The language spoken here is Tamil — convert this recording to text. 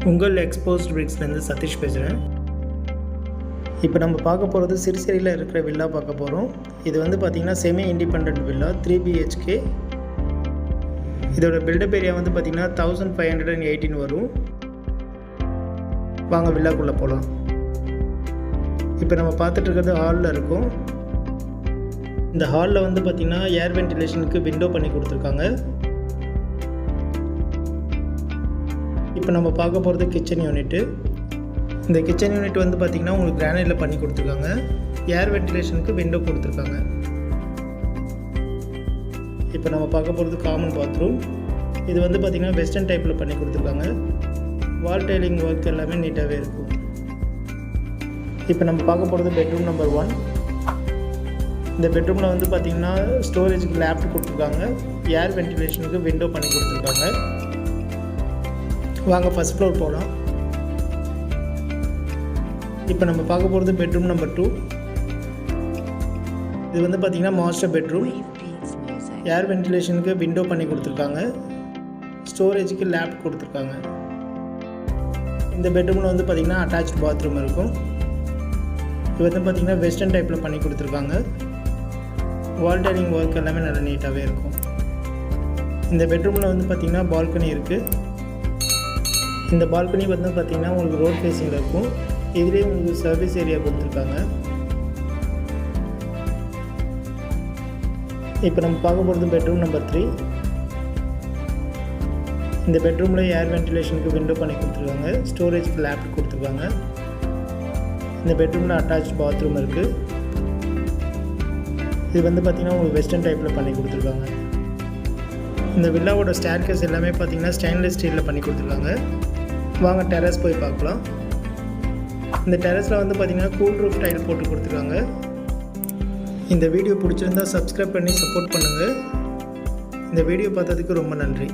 உங்கள் எக்ஸ்போஸ்ட் பிரிக்ஸ்லேருந்து சதீஷ் பேசுகிறேன். இப்போ நம்ம பார்க்க போகிறது சிறுசேரியில் இருக்கிற வில்லா பார்க்க போகிறோம். இது வந்து பார்த்திங்கன்னா செமி இண்டிபெண்ட் வில்லா 3 BHK. இதோட பில்டப் ஏரியா வந்து பார்த்திங்கன்னா 1518 வரும். வாங்க வில்லாக்குள்ளே போகலாம். இப்போ நம்ம பார்த்துட்டு இருக்கிறது ஹாலில் இருக்கும். இந்த ஹாலில் வந்து பார்த்திங்கன்னா ஏர் வென்டிலேஷனுக்கு விண்டோ பண்ணி கொடுத்துருக்காங்க. இப்போ நம்ம பார்க்க போகிறது கிச்சன் யூனிட்டு. இந்த கிச்சன் யூனிட் வந்து பார்த்திங்கன்னா உங்களுக்கு கிரானைட்டில் பண்ணி கொடுத்துருக்காங்க. ஏர் வென்டிலேஷனுக்கு விண்டோ கொடுத்துருக்காங்க. இப்போ நம்ம பார்க்க போகிறது காமன் பாத்ரூம். இது வந்து பார்த்திங்கன்னா வெஸ்டர்ன் டைப்பில் பண்ணி கொடுத்துருக்காங்க. வால் டைலிங் ஒர்க் எல்லாமே நீட்டாகவே இருக்கும். இப்போ நம்ம பார்க்க போகிறது பெட்ரூம் நம்பர் 1. இந்த பெட்ரூமில் வந்து பார்த்திங்கன்னா ஸ்டோரேஜுக்கு லேப்டாப் கொடுத்துருக்காங்க. ஏர் வென்டிலேஷனுக்கு விண்டோ பண்ணி கொடுத்துருக்காங்க. வாங்க ஃபஸ்ட் ஃப்ளோர் போகலாம். இப்போ நம்ம பார்க்க போகிறது பெட்ரூம் நம்பர் 2. இது வந்து பார்த்திங்கன்னா மாஸ்டர் பெட்ரூம். ஏர் வென்டிலேஷனுக்கு விண்டோ பண்ணி கொடுத்துருக்காங்க. ஸ்டோரேஜுக்கு லேப்டாப் கொடுத்துருக்காங்க. இந்த பெட்ரூமில் வந்து பார்த்திங்கன்னா அட்டாச்ட் பாத்ரூம் இருக்கும். இது வந்து பார்த்திங்கன்னா வெஸ்டர்ன் டைப்பில் பண்ணி கொடுத்துருக்காங்க. வால் டைலிங் ஒர்க் எல்லாமே நல்லா நீட்டாகவே இருக்கும். இந்த பெட்ரூமில் வந்து பார்த்திங்கன்னா பால்கனி இருக்குது. இந்த பால்கனி வந்து பார்த்திங்கன்னா உங்களுக்கு ரோட் ஃபேஸிங்கில் இருக்கும். இதுலேயே உங்களுக்கு சர்வீஸ் ஏரியா கொடுத்துருக்காங்க. இப்போ நம்ம பார்க்க போகிறது பெட்ரூம் நம்பர் 3. இந்த பெட்ரூமில் ஏர் வென்டிலேஷனுக்கு விண்டோ பண்ணி கொடுத்துருக்காங்க. ஸ்டோரேஜ்க்கு லேப்டாப் கொடுத்துருக்காங்க. இந்த பெட்ரூமில் அட்டாச் பாத்ரூம் இருக்குது. இது வந்து பார்த்திங்கன்னா உங்களுக்கு வெஸ்டர்ன் டைப்பில் பண்ணி கொடுத்துருக்காங்க. இந்த வில்லாவோட ஸ்டேர்கேஸ் எல்லாமே பார்த்திங்கன்னா ஸ்டெயின்லெஸ் ஸ்டீலில் பண்ணி கொடுத்துருக்காங்க. வாங்க டெரஸ் போய் பார்க்கலாம். இந்த டெரஸில் வந்து பார்த்திங்கன்னா கூல் ரூஃப் டைல் போட்டு கொடுத்துருக்காங்க. இந்த வீடியோ பிடிச்சிருந்தால் சப்ஸ்கிரைப் பண்ணி சப்போர்ட் பண்ணுங்கள். இந்த வீடியோ பார்த்ததுக்கு ரொம்ப நன்றி.